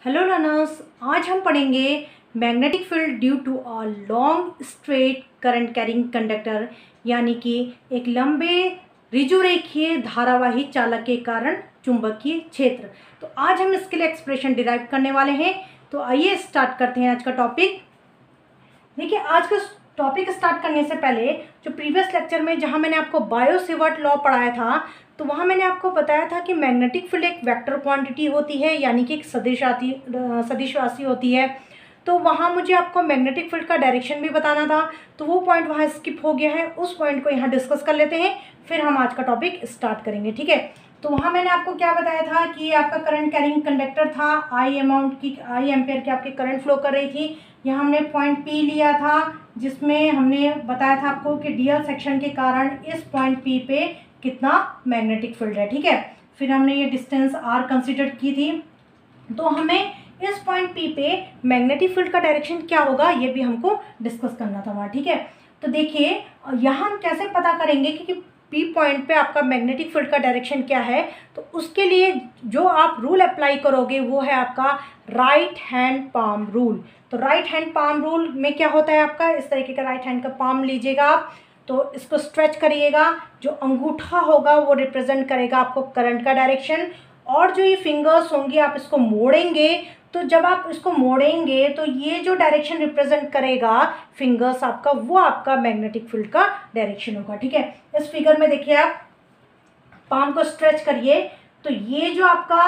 Hello learners, आज हम पढ़ेंगे magnetic field due to a long straight current carrying conductor, यानी कि एक लंबे ऋजुरेखीय धारावाही चालक के कारण चुंबकीय क्षेत्र। तो आज हम इसके लिए एक्सप्रेशन डिराइव करने वाले हैं। तो आइए स्टार्ट करते हैं आज का टॉपिक। देखिए, आज का टॉपिक स्टार्ट करने से पहले जो प्रीवियस लेक्चर में जहां मैंने आपको बायो सेवर्ट लॉ पढ़ाया था, तो वहाँ मैंने आपको बताया था कि मैग्नेटिक फील्ड एक वेक्टर क्वांटिटी होती है, यानी कि एक सदिश राशि होती है। तो वहाँ मुझे आपको मैग्नेटिक फील्ड का डायरेक्शन भी बताना था, तो वो पॉइंट वहाँ स्किप हो गया है। उस पॉइंट को यहाँ डिस्कस कर लेते हैं, फिर हम आज का टॉपिक स्टार्ट करेंगे। ठीक है, तो वहाँ मैंने आपको क्या बताया था कि आपका करंट कैरिंग कंडक्टर था, आई एम्पेयर की आपकी करंट फ्लो कर रही थी। यहाँ हमने पॉइंट पी लिया था, जिसमें हमने बताया था आपको कि डीएल सेक्शन के कारण इस पॉइंट पी पे कितना मैग्नेटिक फील्ड है। ठीक है, फिर हमने ये डिस्टेंस आर कंसिडर की थी। तो हमें इस पॉइंट पी पे मैग्नेटिक फील्ड का डायरेक्शन क्या होगा ये भी हमको डिस्कस करना था वहाँ। ठीक है, तो देखिए यहाँ हम कैसे पता करेंगे कि पी पॉइंट पे आपका मैग्नेटिक फील्ड का डायरेक्शन क्या है। तो उसके लिए जो आप रूल अप्लाई करोगे वो है आपका राइट हैंड पाम रूल। तो राइट हैंड पाम रूल में क्या होता है आपका, इस तरीके का राइट हैंड का पाम लीजिएगा आप, तो इसको स्ट्रेच करिएगा। जो अंगूठा होगा वो रिप्रेजेंट करेगा आपको करंट का डायरेक्शन, और जो ये फिंगर्स होंगी आप इसको मोड़ेंगे। तो जब आप इसको मोड़ेंगे तो ये जो डायरेक्शन रिप्रेजेंट करेगा फिंगर्स आपका, वो आपका मैग्नेटिक फील्ड का डायरेक्शन होगा। ठीक है, इस फिगर में देखिए आप पाम को स्ट्रेच करिए, तो ये जो आपका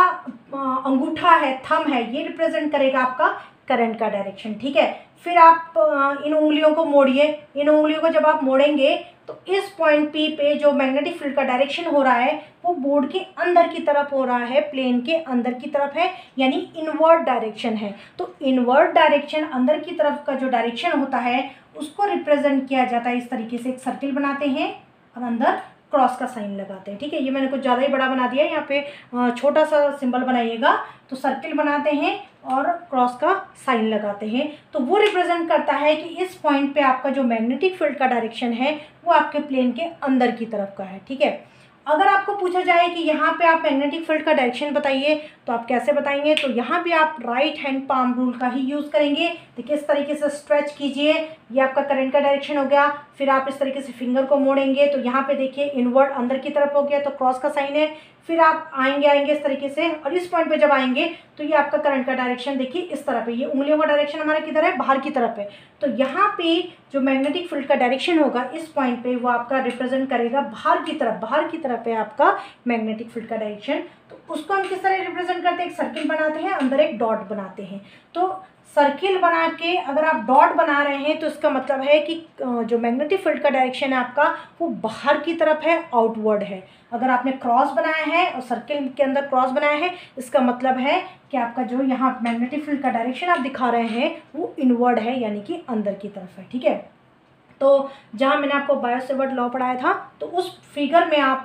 अंगूठा है, थंब है, ये रिप्रेजेंट करेगा आपका करंट का डायरेक्शन। ठीक है, फिर आप इन उंगलियों को मोड़िए। इन उंगलियों को जब आप मोड़ेंगे तो इस पॉइंट पी पे जो मैग्नेटिक फील्ड का डायरेक्शन हो रहा है वो बोर्ड के अंदर की तरफ हो रहा है, प्लेन के अंदर की तरफ है, यानी इनवर्ड डायरेक्शन है। तो इनवर्ड डायरेक्शन, अंदर की तरफ का जो डायरेक्शन होता है उसको रिप्रेजेंट किया जाता है इस तरीके से। एक सर्किल बनाते हैं और अंदर क्रॉस का साइन लगाते हैं। ठीक है, ये मैंने कुछ ज़्यादा ही बड़ा बना दिया है, यहाँ पे छोटा सा सिंबल बनाइएगा। तो सर्किल बनाते हैं और क्रॉस का साइन लगाते हैं, तो वो रिप्रेजेंट करता है कि इस पॉइंट पे आपका जो मैग्नेटिक फील्ड का डायरेक्शन है वो आपके प्लेन के अंदर की तरफ का है। ठीक है, अगर आपको पूछा जाए कि यहाँ पे आप मैग्नेटिक फील्ड का डायरेक्शन बताइए तो आप कैसे बताएंगे, तो यहाँ पे आप राइट हैंड पाम रूल का ही यूज़ करेंगे। देखिए, इस तरीके से स्ट्रेच कीजिए, ये आपका करंट का डायरेक्शन हो गया। फिर आप इस तरीके से फिंगर को मोड़ेंगे तो यहाँ पे देखिए इनवर्ड अंदर की तरफ हो गया, तो क्रॉस का साइन है। फिर आप आएंगे इस तरीके से, और इस पॉइंट पे जब आएंगे तो ये आपका करंट का डायरेक्शन देखिए इस तरफ है। ये उंगलियों का डायरेक्शन हमारा किधर है, बाहर की तरफ है। तो यहाँ पे जो मैग्नेटिक फील्ड का डायरेक्शन होगा इस पॉइंट पे वो आपका रिप्रेजेंट करेगा बाहर की तरफ। बाहर की तरफ है आपका मैग्नेटिक फील्ड का डायरेक्शन। तो उसको हम किस तरह रिप्रेजेंट करते हैं, एक सर्किल बनाते हैं, अंदर एक डॉट बनाते हैं। तो सर्किल बना के अगर आप डॉट बना रहे हैं तो इसका मतलब है कि जो मैग्नेटिक फील्ड का डायरेक्शन है आपका वो बाहर की तरफ है, आउटवर्ड है। अगर आपने क्रॉस बनाया है और सर्किल के अंदर क्रॉस बनाया है, इसका मतलब है कि आपका जो यहाँ मैग्नेटिक फील्ड का डायरेक्शन आप दिखा रहे हैं वो इनवर्ड है, यानी कि अंदर की तरफ है। ठीक है, तो जहाँ मैंने आपको बायो सेवर्ट लॉ पढ़ाया था तो उस फिगर में आप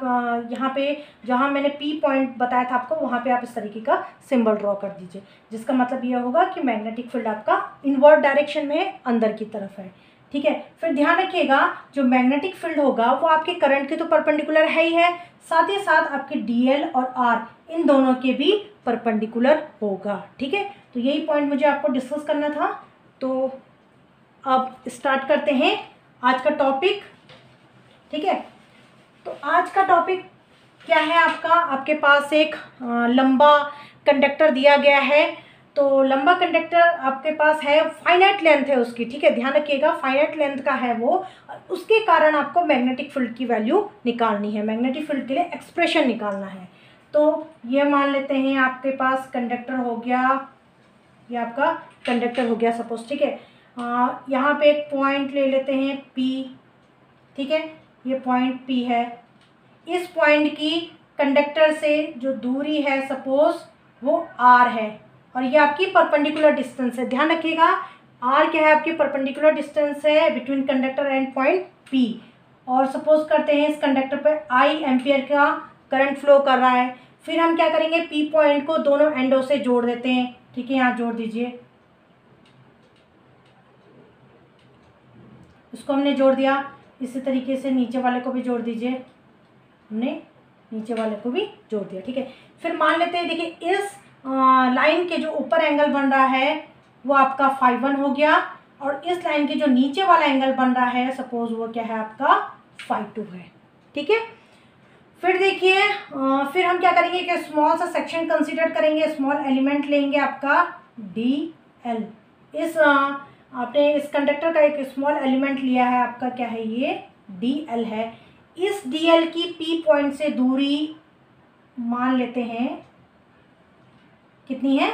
यहाँ पे जहाँ मैंने पी पॉइंट बताया था आपको, वहाँ पे आप इस तरीके का सिंबल ड्रॉ कर दीजिए, जिसका मतलब ये होगा कि मैग्नेटिक फील्ड आपका इनवर्ड डायरेक्शन में है, अंदर की तरफ है। ठीक है, फिर ध्यान रखिएगा जो मैग्नेटिक फील्ड होगा वो आपके करंट के तो परपेंडिकुलर है ही है, साथ ही साथ आपके डीएल और आर इन दोनों के भी परपेंडिकुलर होगा। ठीक है, तो यही पॉइंट मुझे आपको डिस्कस करना था। तो अब स्टार्ट करते हैं आज का टॉपिक। ठीक है, तो आज का टॉपिक क्या है आपका, आपके पास एक लंबा कंडक्टर दिया गया है। तो लंबा कंडक्टर आपके पास है, फाइनाइट लेंथ है उसकी। ठीक है, ध्यान रखिएगा फाइनाइट लेंथ का है वो, उसके कारण आपको मैग्नेटिक फील्ड की वैल्यू निकालनी है, मैग्नेटिक फील्ड के लिए एक्सप्रेशन निकालना है। तो ये मान लेते हैं आपके पास कंडक्टर हो गया, ये आपका कंडक्टर हो गया सपोज। ठीक है, यहाँ पे एक पॉइंट ले लेते हैं P। ठीक है, ये पॉइंट P है। इस पॉइंट की कंडक्टर से जो दूरी है सपोज वो R है, और ये आपकी परपेंडिकुलर डिस्टेंस है। ध्यान रखिएगा R क्या है, आपकी परपेंडिकुलर डिस्टेंस है between conductor and point P। और सपोज करते हैं इस कंडक्टर पर I एम्पियर का करंट फ्लो कर रहा है। फिर हम क्या करेंगे, P पॉइंट को दोनों एंडों से जोड़ देते हैं। ठीक है, यहाँ जोड़ दीजिए, इसको हमने जोड़ दिया। इसी तरीके से नीचे वाले को भी जोड़ दीजिए, हमने नीचे वाले को भी जोड़ दिया। ठीक है, फिर मान लेते हैं देखिए इस लाइन के जो ऊपर एंगल बन रहा है वो आपका φ1 हो गया, और इस लाइन के जो नीचे वाला एंगल बन रहा है सपोज वो क्या है आपका φ2 है। ठीक है, फिर देखिए फिर हम क्या करेंगे कि स्मॉल सा सेक्शन कंसीडर करेंगे, स्मॉल एलिमेंट लेंगे आपका DL। इस आपने इस कंडक्टर का एक स्मॉल एलिमेंट लिया है आपका, क्या है ये DL है। इस DL की P पॉइंट से दूरी मान लेते हैं कितनी है,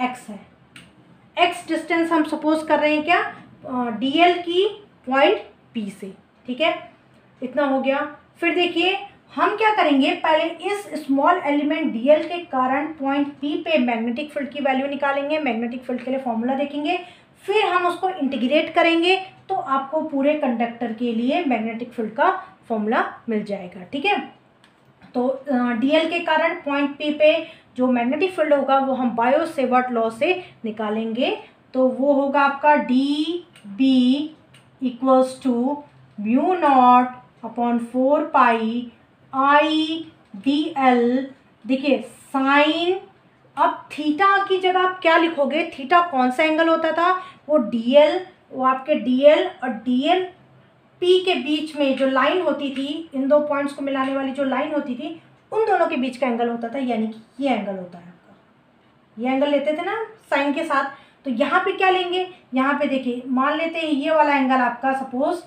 x है। x डिस्टेंस हम सपोज कर रहे हैं क्या, DL की पॉइंट P से। ठीक है, इतना हो गया। फिर देखिए हम क्या करेंगे, पहले इस स्मॉल एलिमेंट DL के कारण पॉइंट P पे मैग्नेटिक फील्ड की वैल्यू निकालेंगे, मैग्नेटिक फील्ड के लिए फॉर्मूला देखेंगे, फिर हम उसको इंटीग्रेट करेंगे तो आपको पूरे कंडक्टर के लिए मैग्नेटिक फील्ड का फॉर्मूला मिल जाएगा। ठीक है, तो DL के कारण पॉइंट P पे जो मैग्नेटिक फील्ड होगा वो हम बायो सेवर्ट लॉ से निकालेंगे, तो वो होगा आपका DB equals to mu naught upon 4 pi IDL। देखिए साइन, अब थीटा की जगह आप क्या लिखोगे, थीटा कौन सा एंगल होता था, वो DL, वो आपके DL और DL P के बीच में जो लाइन होती थी, इन दो पॉइंट्स को मिलाने वाली जो लाइन होती थी उन दोनों के बीच का एंगल होता था, यानी कि ये एंगल होता है आपका, ये एंगल लेते थे ना साइन के साथ। तो यहाँ पे क्या लेंगे, यहाँ पे देखिए मान लेते हैं ये वाला एंगल आपका सपोज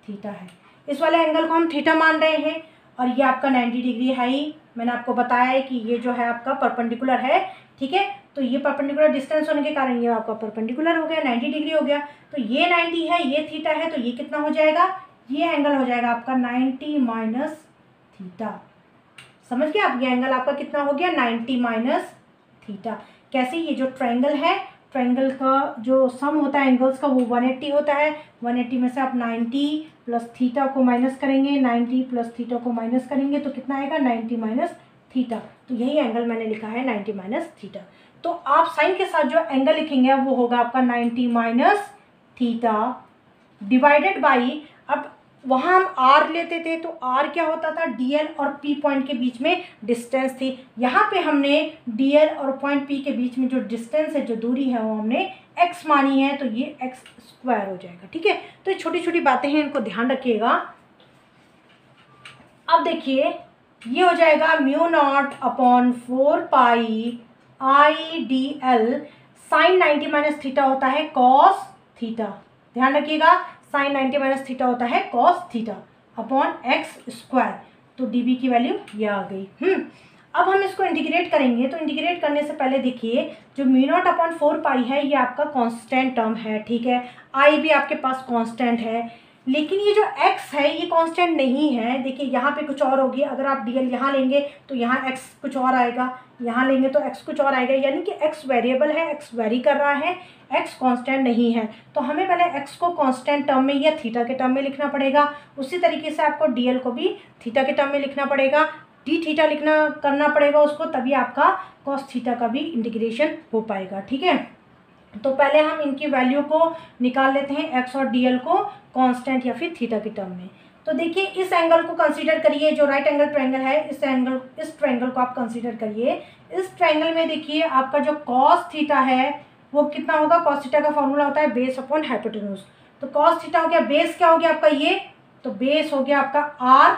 थीटा है, इस वाले एंगल को हम थीटा मान रहे हैं, और ये आपका 90 डिग्री है ही। मैंने आपको बताया है कि ये जो है आपका परपेंडिकुलर है। ठीक है, तो ये परपेंडिकुलर डिस्टेंस होने के कारण ये आपका परपेंडिकुलर हो गया, 90 डिग्री हो गया। तो ये 90 है, ये थीटा है, तो ये कितना हो जाएगा, ये एंगल हो जाएगा आपका 90 माइनस थीटा। समझ गए आप, ये एंगल आपका कितना हो गया 90 माइनस थीटा। कैसे, ये जो ट्रायंगल है, ट्रायंगल का जो सम होता है एंगल्स का वो 180 होता है। 180 में से आप 90 प्लस थीटा को माइनस करेंगे, 90 प्लस थीटा को माइनस करेंगे तो कितना आएगा 90 माइनस थीटा। तो यही एंगल मैंने लिखा है 90 माइनस थीटा। तो आप साइन के साथ जो एंगल लिखेंगे वो होगा आपका 90 माइनस थीटा डिवाइडेड बाई, अब वहाँ हम R लेते थे तो R क्या होता था, DL और P पॉइंट के बीच में डिस्टेंस थी। यहाँ पे हमने DL और पॉइंट P के बीच में जो डिस्टेंस है, जो दूरी है, वो हमने x मानी है, तो ये x स्क्वायर हो जाएगा। ठीक है, तो ये छोटी छोटी बातें हैं, इनको ध्यान रखिएगा। अब देखिए ये हो जाएगा mu naught upon 4 pi IDL। Sign 90 minus theta होता है कॉस थीटा, ध्यान रखिएगा, साइन 90 माइनस थीटा होता है cos theta upon x square. तो dB की वैल्यू ये आ गई। अब हम इसको इंटीग्रेट करेंगे, तो इंटीग्रेट करने से पहले देखिए जो म्यू नॉट अपॉन 4 पाई है ये आपका कांस्टेंट टर्म है। ठीक है, I भी आपके पास कांस्टेंट है, लेकिन ये जो x है ये कांस्टेंट नहीं है। देखिए यहाँ पे कुछ और होगी, अगर आप DL यहाँ लेंगे तो यहाँ x कुछ और आएगा, यहाँ लेंगे तो x कुछ और आएगा, यानी कि x वेरिएबल है, x वेरी कर रहा है, x कांस्टेंट नहीं है। तो हमें पहले x को कांस्टेंट टर्म में या थीटा के टर्म में लिखना पड़ेगा। उसी तरीके से आपको DL को भी थीटा के टर्म में लिखना पड़ेगा, d थीटा लिखना करना पड़ेगा उसको, तभी आपका कॉस थीटा का भी इंटीग्रेशन हो पाएगा। ठीक है, तो पहले हम इनकी वैल्यू को निकाल लेते हैं, x और DL को कांस्टेंट या फिर थीटा के टर्म में। तो देखिए इस एंगल को कंसीडर करिए, जो राइट एंगल ट्रायंगल है, इस ट्रायंगल को आप कंसीडर करिए। इस ट्रायंगल में देखिए आपका जो कॉस थीटा है वो कितना होगा, कॉस थीटा का फॉर्मूला होता है बेस अपॉन हाइपोटेन्यूज। तो कॉस थीटा हो गया, बेस क्या हो गया आपका ये, तो बेस हो गया आपका r,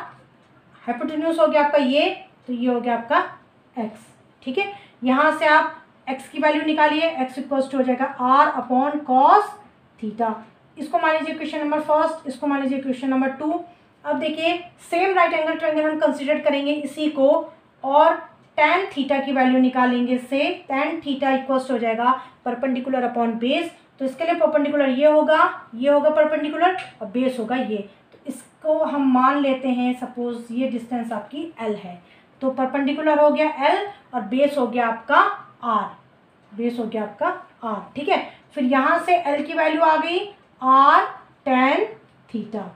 हाइपोटेन्यूज हो गया आपका ये, तो ये हो गया आपका x। ठीक है, यहाँ से आप x की वैल्यू निकालिए, x इक्वल्स टू हो जाएगा r अपॉन कॉस थीटा। इसको मान लीजिए क्वेश्चन नंबर फर्स्ट, इसको मान लीजिए क्वेश्चन नंबर 2। अब देखिए सेम राइट एंगल ट्रायंगल हम कंसीडर करेंगे इसी को, और tan थीटा की वैल्यू निकालेंगे से tan थीटा इक्वल्स हो जाएगा परपेंडिकुलर अपॉन बेस। तो इसके लिए परपेंडिकुलर ये होगा परपेंडिकुलर, और बेस होगा ये। तो इसको हम मान लेते हैं, सपोज ये डिस्टेंस आपकी L है, तो परपेंडिकुलर हो गया L और बेस हो गया आपका R, बेस हो गया आपका R। ठीक है, फिर यहाँ से L की वैल्यू आ गई R tan थीटा।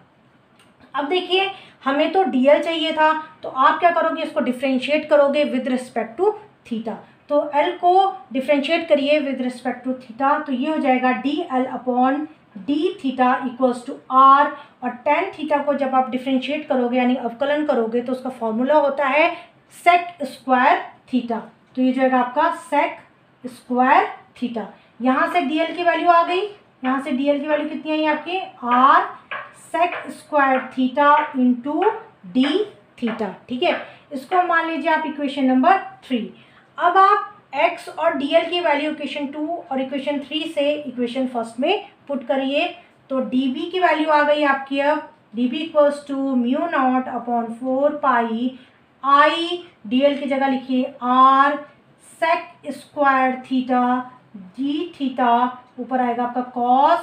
अब देखिए हमें तो DL चाहिए था, तो आप क्या करोगे, इसको डिफ्रेंशिएट करोगे विद रिस्पेक्ट टू थीटा। तो L को डिफ्रेंशिएट करिए विद रिस्पेक्ट टू थीटा, तो ये हो जाएगा DL upon d theta equals to R, और tan थीटा को जब आप डिफ्रेंशिएट करोगे यानी अवकलन करोगे तो उसका फॉर्मूला होता है सेक स्क्वायर थीटा। तो ये जाएगा आपका सेक स्क्वायर थीटा। यहाँ से डीएल की वैल्यू आ गई, यहाँ से डीएल की वैल्यू कितनी आई आपकी, R sec square theta into d theta. ठीक है, इसको मान लीजिए आप इक्वेशन नंबर 3। अब आप x और dl की वैल्यू इक्वेशन 2 और इक्वेशन 3 से इक्वेशन फर्स्ट में पुट करिए। तो db की वैल्यू आ गई आपकी, अब db equals to mu naught upon 4 pi I, dl की जगह लिखिए r sec square theta d theta, ऊपर आएगा आपका कॉस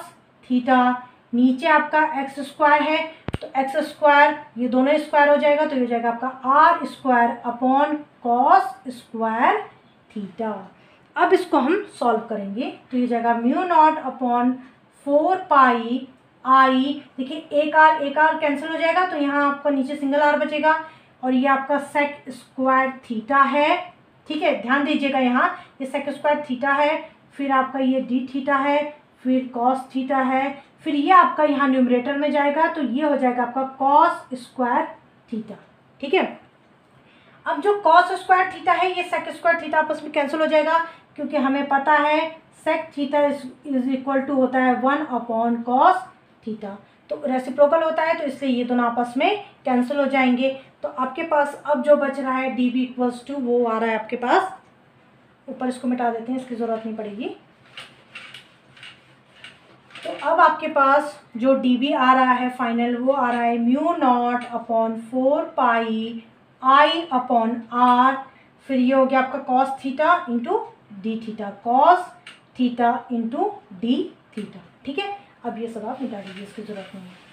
थीटा, नीचे आपका एक्स स्क्वायर है तो एक्स स्क्वायर ये दोनों स्क्वायर हो जाएगा, तो ये हो जाएगा आपका R square upon cos square theta. अब इसको हम सॉल्व करेंगे तो ये जाएगा mu naught upon 4 pi I, देखिए एक आर कैंसिल हो जाएगा तो यहाँ आपका नीचे सिंगल आर बचेगा, और ये आपका सेक स्क्वायर थीटा है। ठीक है, ध्यान दीजिएगा यहाँ ये सेक स्क्वायर थीटा है, फिर आपका ये डी थीटा है, फिर कॉस थीटा है, फिर ये आपका यहाँ न्यूमरेटर में जाएगा तो ये हो जाएगा आपका कॉस स्क्वायर थीटा। ठीक है, अब जो कॉस स्क्वायर थीटा है ये सेक स्क्वायर थीटा आपस में कैंसिल हो जाएगा, क्योंकि हमें पता है sec theta is equal to होता है 1 अपॉन कॉस थीटा, तो रेसिप्रोकल होता है, तो इसलिए ये दोनों आपस में कैंसिल हो जाएंगे। तो आपके पास अब जो बच रहा है डी बी इक्वल्स टू वो आ रहा है आपके पास, ऊपर इसको मिटा देते हैं, इसकी ज़रूरत नहीं पड़ेगी। तो अब आपके पास जो डी बी आ रहा है फाइनल वो आ रहा है mu naught upon 4 pi I upon R, फिर ये हो गया आपका cos theta into d theta, cos theta into d theta. ठीक है, अब ये सब आप मिटा दीजिए, इसकी ज़रूरत नहीं है।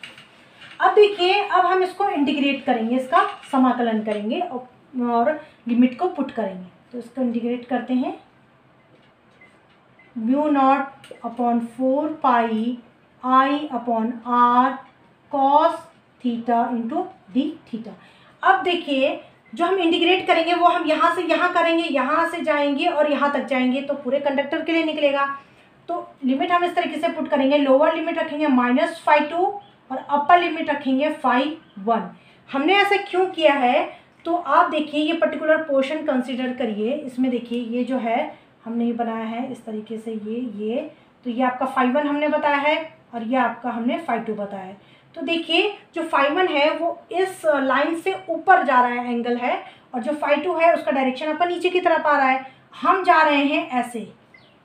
अब देखिए, अब हम इसको इंटीग्रेट करेंगे, इसका समाकलन करेंगे और लिमिट को पुट करेंगे। तो इसको इंटीग्रेट करते हैं, mu naught upon 4 pi I upon R cos theta into d theta. अब देखिए जो हम इंटीग्रेट करेंगे वो हम यहाँ से यहाँ करेंगे, यहाँ से जाएंगे और यहाँ तक जाएंगे, तो पूरे कंडक्टर के लिए निकलेगा। तो लिमिट हम इस तरीके से पुट करेंगे, लोअर लिमिट रखेंगे -φ2 और अपर लिमिट रखेंगे φ1। हमने ऐसा क्यों किया है, तो आप देखिए ये पर्टिकुलर पोर्शन कंसिडर करिए, इसमें देखिए ये जो है हमने ये बनाया है इस तरीके से, ये तो ये आपका φ1 हमने बताया है और ये आपका हमने φ2 बताया है। तो देखिए जो φ1 है वो इस लाइन से ऊपर जा रहा है, एंगल है, और जो φ2 है उसका डायरेक्शन आपका नीचे की तरफ आ रहा है। हम जा रहे हैं ऐसे,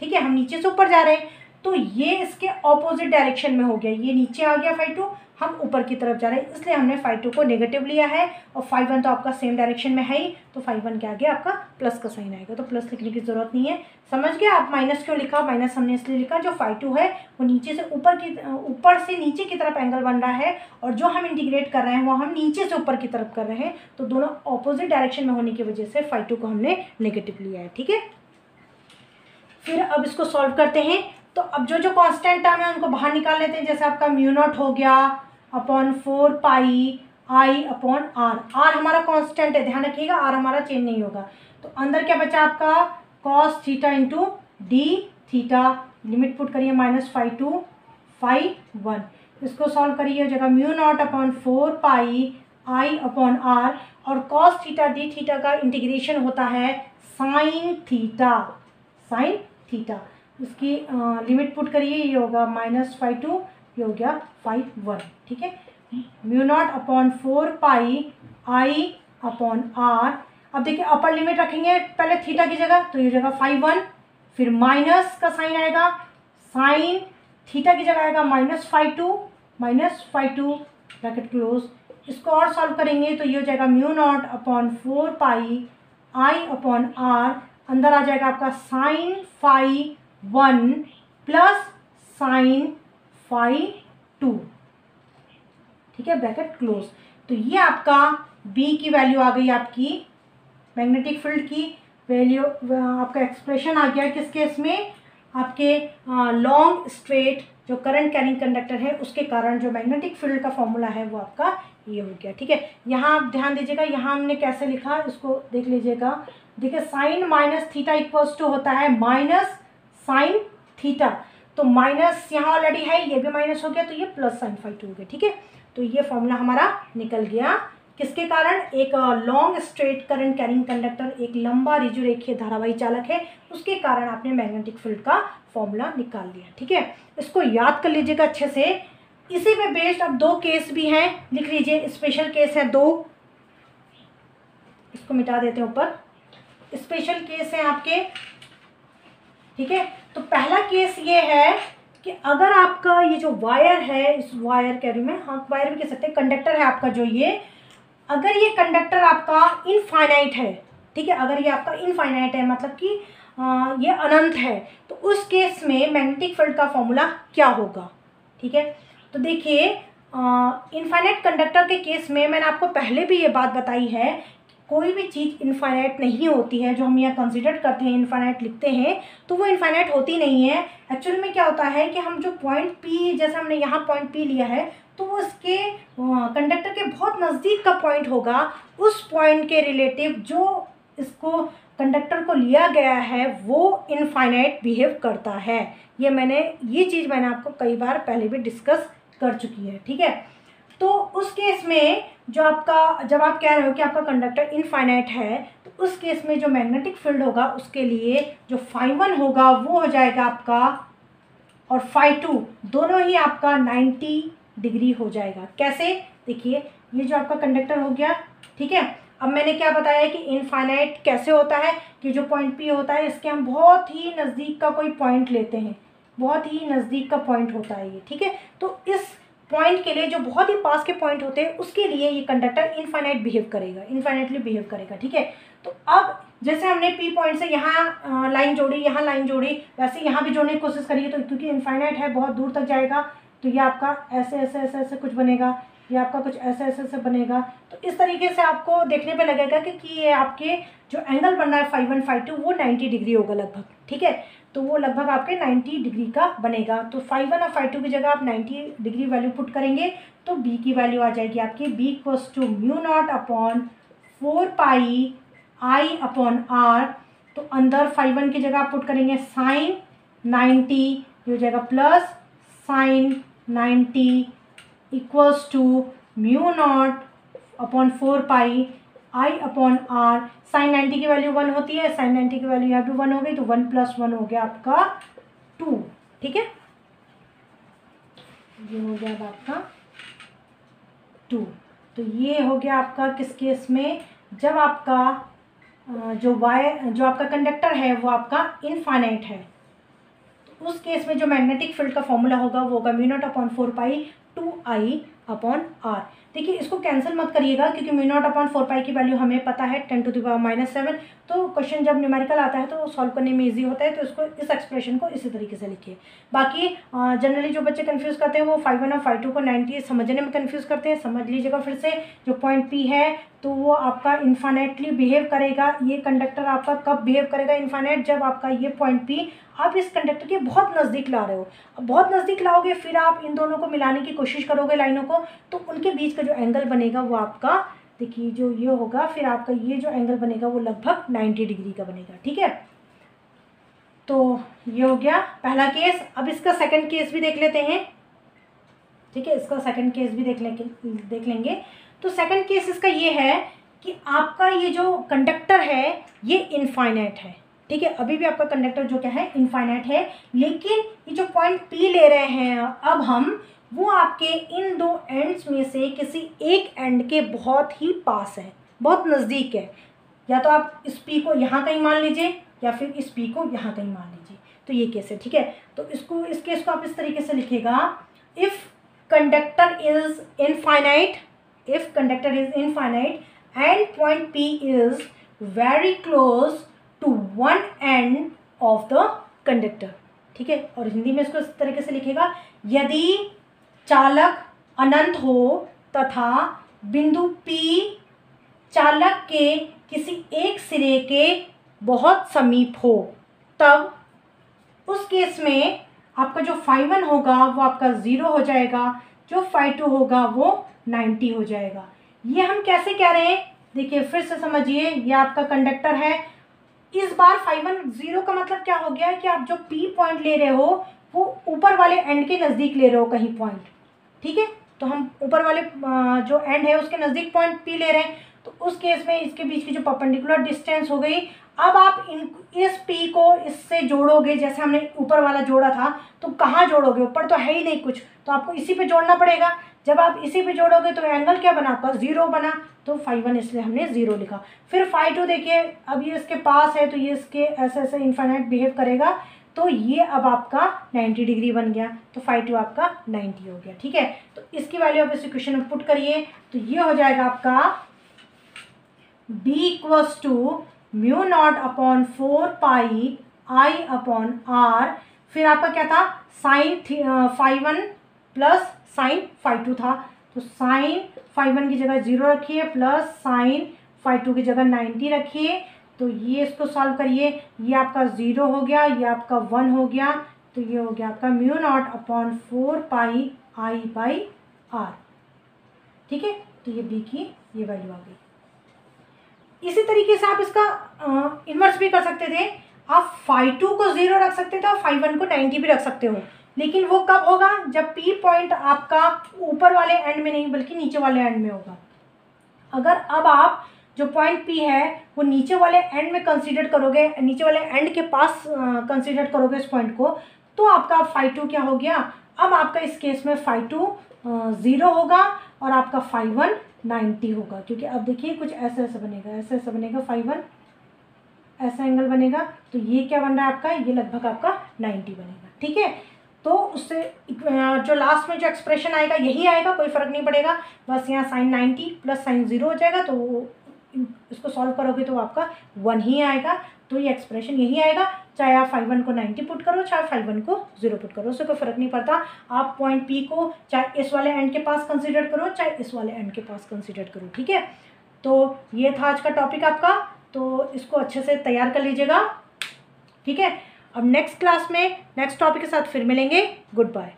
ठीक है, हम नीचे से ऊपर जा रहे हैं, तो ये इसके ऑपोजिट डायरेक्शन में हो गया, ये नीचे आ गया φ2, हम ऊपर की तरफ जा रहे हैं, इसलिए हमने φ2 को नेगेटिव लिया है, और φ1 तो आपका सेम डायरेक्शन में है ही, तो φ1 के आगे आपका प्लस का साइन आएगा, तो प्लस लिखने की ज़रूरत नहीं है। समझ गया आप माइनस क्यों लिखा, माइनस हमने इसलिए लिखा जो φ2 है वो नीचे से ऊपर से नीचे की तरफ एंगल बन रहा है, और जो हम इंटीग्रेट कर रहे हैं वो हम नीचे से ऊपर की तरफ कर रहे हैं, तो दोनों ऑपोजिट डायरेक्शन में होने की वजह से φ2 को हमने नेगेटिव लिया है। ठीक है, फिर अब इसको सॉल्व करते हैं। तो अब जो कांस्टेंट टर्म है उनको बाहर निकाल लेते हैं, जैसे आपका म्यू नॉट हो गया upon 4 pi I upon R, R हमारा कांस्टेंट है, ध्यान रखिएगा आर हमारा चेंज नहीं होगा। तो अंदर क्या बचा आपका cos theta into d theta, limit put करिए -φ2 φ1, इसको सॉल्व करिए, जगह mu naught upon 4 pi I upon R, और कॉस थीटा डी थीटा का इंटीग्रेशन होता है साइन थीटा, साइन थीटा, इसकी लिमिट पुट करिए, ये होगा -φ2, ये हो गया φ1। ठीक है, mu naught upon 4 pi I upon R. अब देखिए अपर लिमिट रखेंगे पहले थीटा की जगह, तो ये जगह φ1, फिर माइनस का साइन आएगा, साइन थीटा की जगह आएगा -φ2 ब्रैकेट क्लोज। इसको और सॉल्व करेंगे तो ये हो जाएगा mu naught upon 4 pi I upon R, अंदर आ जाएगा आपका साइन φ1 प्लस साइन φ2। ठीक है, ब्रैकेट क्लोज। तो ये आपका B की वैल्यू आ गई, आपकी मैग्नेटिक फील्ड की वैल्यू, आपका एक्सप्रेशन आ गया किस केस में, आपके लॉन्ग स्ट्रेट जो करंट कैरिंग कंडक्टर है उसके कारण जो मैग्नेटिक फील्ड का फॉर्मूला है वो आपका ये हो गया। ठीक है, यहाँ आप ध्यान दीजिएगा, यहाँ हमने कैसे लिखा इसको देख लीजिएगा। देखिए sine minus theta equals to होता है माइनस साइन थीटा, तो माइनस यहाँ ऑलरेडी है, ये भी माइनस हो गया, तो ये प्लस साइन φ2 हो गया। ठीक है, तो ये फॉर्मूला हमारा निकल गया किसके कारण? एक long straight current carrying conductor, एक लंबा ऋजुरेखीय धारावाही चालक है, उसके कारण आपने मैग्नेटिक फील्ड का फॉर्मूला निकाल लिया। ठीक है, इसको याद कर लीजिएगा अच्छे से। इसी पे बेस्ड अब दो केस भी हैं, लिख लीजिए। स्पेशल केस है दो, इसको मिटा देते हैं ऊपर। स्पेशल केस है आपके, ठीक है। तो पहला केस ये है कि अगर आपका ये जो वायर है, इस वायर कह रही मैं, हाँ वायर भी कह सकते हैं, कंडक्टर है आपका जो ये, अगर ये कंडक्टर आपका इनफाइनाइट है, ठीक है, अगर ये आपका इनफाइनाइट है मतलब कि ये अनंत है, तो उस केस में मैग्नेटिक फील्ड का फॉर्मूला क्या होगा? ठीक है, तो देखिए इनफाइनाइट कंडक्टर के केस में मैंने आपको पहले भी ये बात बताई है, कोई भी चीज़ इनफाइनाइट नहीं होती है। जो हम यहाँ कंसिडर करते हैं इनफाइनाइट लिखते हैं, तो वो इनफाइनाइट होती नहीं है। एक्चुअली में क्या होता है कि हम जो पॉइंट P, जैसे हमने यहाँ पॉइंट P लिया है, तो वो इसके कंडक्टर के बहुत नज़दीक का पॉइंट होगा। उस पॉइंट के रिलेटिव जो इसको कंडक्टर को लिया गया है वो इनफाइनाइट बिहेव करता है। ये चीज़ मैंने आपको कई बार पहले भी डिस्कस कर चुकी है। ठीक है, तो उस केस में जो आपका, जब आप कह रहे हो कि आपका कंडक्टर इनफाइनाइट है, तो उस केस में जो मैग्नेटिक फील्ड होगा उसके लिए जो φ1 होगा वो हो जाएगा आपका, और φ2 दोनों ही आपका 90 डिग्री हो जाएगा। कैसे? देखिए ये जो आपका कंडक्टर हो गया, ठीक है। अब मैंने क्या बताया कि इनफाइनाइट कैसे होता है कि जो पॉइंट P होता है इसके हम बहुत ही नज़दीक का कोई पॉइंट लेते हैं, बहुत ही नज़दीक का पॉइंट होता है ये। ठीक है, तो इस पॉइंट के लिए जो बहुत ही पास के पॉइंट होते हैं उसके लिए ये कंडक्टर इनफाइनाइट बिहेव करेगा, इनफाइनाइटली बिहेव करेगा। ठीक है, तो अब जैसे हमने P पॉइंट से यहाँ लाइन जोड़ी, यहाँ लाइन जोड़ी, वैसे यहाँ भी जोड़ने की कोशिश करिए। तो क्योंकि इनफाइनाइट है, बहुत दूर तक जाएगा, तो ये आपका ऐसे ऐसे ऐसे ऐसे कुछ बनेगा, ये आपका कुछ ऐसे ऐसे ऐसे बनेगा। तो इस तरीके से आपको देखने पे लगेगा कि ये आपके जो एंगल बन रहा है φ1 φ2 वो 90 डिग्री होगा लगभग। ठीक है, तो वो लगभग आपके 90 डिग्री का बनेगा। तो φ1 और φ2 की जगह आप 90 डिग्री वैल्यू पुट करेंगे तो b की वैल्यू आ जाएगी आपकी b = μ0/4πI/r। तो अंदर φ1 की जगह आप पुट करेंगे sin 90, ये हो जाएगा प्लस sin 90 = μ0/4πI/r। sin 90 की वैल्यू 1 होती है, sin 90 की वैल्यू यहाँ भी 1 हो गई, तो 1 + 1 हो गया आपका 2। ठीक है, ये हो गया आपका 2। तो ये हो गया आपका किस केस में, जब आपका जो आपका कंडक्टर है वो आपका इनफाइनाइट है, तो उस केस में जो मैग्नेटिक फील्ड का फॉर्मूला होगा वो होगा μ0/4π2I/r। देखिए इसको कैंसिल मत करिएगा क्योंकि μ0/4π की वैल्यू हमें पता है 10⁻⁷। तो क्वेश्चन जब न्यूमेरिकल आता है तो सॉल्व करने में इजी होता है, तो इसको, इस एक्सप्रेशन को इसी तरीके से लिखिए। बाकी जनरली जो बच्चे कंफ्यूज करते हैं वो φ1 और φ2 को 90 समझने में कंफ्यूज करते हैं। समझ लीजिएगा फिर से, जो पॉइंट P है तो वो आपका इनफाइनाइटली बिहेव करेगा। ये कंडक्टर आपका कब बिहेव करेगा इनफाइनाइट? जब आपका ये पॉइंट P आप इस कंडक्टर के बहुत नज़दीक ला रहे हो। अब बहुत नज़दीक लाओगे, फिर आप इन दोनों को मिलाने की कोशिश करोगे लाइनों को, तो उनके बीच का जो एंगल बनेगा वो आपका, देखिए जो ये होगा, फिर आपका ये जो एंगल बनेगा वो लगभग 90 डिग्री का बनेगा। ठीक है, तो ये हो गया पहला केस। अब इसका सेकंड केस भी देख लेते हैं। ठीक है, इसका सेकंड केस भी देख लेंगे। तो सेकंड केस इसका ये है कि आपका ये जो कंडक्टर है ये इनफाइनाइट है। ठीक है, अभी भी आपका कंडक्टर जो क्या है, इनफाइनाइट है, लेकिन ये जो पॉइंट P ले रहे हैं अब हम, वो आपके इन दो एंड्स में से किसी एक एंड के बहुत ही पास है, बहुत नज़दीक है। या तो आप इस P को यहाँ कहीं मान लीजिए या फिर इस P को यहाँ कहीं मान लीजिए। तो ये केस है। ठीक है, तो इस केस को आप इस तरीके से लिखिएगा, if conductor is infinite and point P is very close to one end of the conductor। ठीक है, और हिंदी में इसको इस तरीके से लिखेगा, यदि चालक अनंत हो तथा बिंदु P चालक के किसी एक सिरे के बहुत समीप हो, तब उस केस में आपका जो φ1 होगा वो आपका 0 हो जाएगा, जो φ2 होगा वो 90 हो जाएगा। ये हम कैसे कह रहे हैं, देखिए फिर से समझिए, ये आपका कंडक्टर है। इस बार φ1 0 का मतलब क्या हो गया कि आप जो P पॉइंट ले रहे हो वो ऊपर वाले एंड के नज़दीक ले रहे हो कहीं पॉइंट। ठीक है, तो हम ऊपर वाले जो एंड है उसके नज़दीक पॉइंट P ले रहे हैं, तो उस केस में इसके बीच की जो परपेंडिकुलर डिस्टेंस हो गई। अब आप इस P को इससे जोड़ोगे, जैसे हमने ऊपर वाला जोड़ा था, तो कहाँ जोड़ोगे, ऊपर तो है ही नहीं कुछ, तो आपको इसी पे जोड़ना पड़ेगा। जब आप इसी पे जोड़ोगे तो एंगल क्या बना आपका, 0 बना, तो φ1 इसलिए हमने 0 लिखा। फिर φ2 देखिए, अब ये इसके पास है तो ये इसके ऐसे ऐसे इनफाइनाइट बिहेव करेगा, तो ये अब आपका 90 डिग्री बन गया, तो φ2 आपका 90 हो गया। ठीक है, तो इसकी वैल्यू आप इस इक्वेशन में पुट करिए, तो ये हो जाएगा आपका B equals to mu naught upon 4πI/r। फिर आपका क्या था, साइन φ1 प्लस साइन φ2 था, तो साइन φ1 की जगह 0 रखिए प्लस साइन φ2 की जगह 90 रखिए। तो ये इसको सॉल्व करिए, ये आपका 0 हो गया, ये आपका 1 हो गया, तो ये हो गया आपका म्यू नॉट अपॉन 4πI/r। ठीक है, तो ये B की ये वैल्यू आ गई। इसी तरीके से आप इसका इन्वर्स भी कर सकते थे, आप φ2 को 0 रख सकते थे और φ1 को 90 भी रख सकते हो, लेकिन वो कब होगा, जब P पॉइंट आपका ऊपर वाले एंड में नहीं बल्कि नीचे वाले एंड में होगा। अगर अब आप जो पॉइंट P है वो नीचे वाले एंड में कंसीडर करोगे, नीचे वाले एंड के पास कंसीडर करोगे इस पॉइंट को, तो आपका φ2 क्या हो गया, अब आपका इस केस में φ2 0 होगा और आपका φ1 90 होगा, क्योंकि अब देखिए कुछ ऐसा ऐसा बनेगा, ऐसा ऐसा बनेगा, φ1 ऐसा एंगल बनेगा, तो ये क्या बन रहा है आपका, ये लगभग आपका 90 बनेगा। ठीक है, तो उससे जो लास्ट में जो एक्सप्रेशन आएगा यही आएगा, कोई फ़र्क नहीं पड़ेगा, बस यहाँ साइन 90 प्लस साइन 0 हो जाएगा, तो इसको सॉल्व करोगे तो आपका 1 ही आएगा, तो ये एक्सप्रेशन यही आएगा, चाहे आप φ1 को 90 पुट करो, चाहे φ1 को 0 पुट करो, उससे कोई फ़र्क नहीं पड़ता। आप पॉइंट P को चाहे इस वाले एंड के पास कंसीडर करो, चाहे इस वाले एंड के पास कंसीडर करो। ठीक है, तो ये था आज का टॉपिक आपका, तो इसको अच्छे से तैयार कर लीजिएगा। ठीक है, अब नेक्स्ट क्लास में नेक्स्ट टॉपिक के साथ फिर मिलेंगे। Good bye.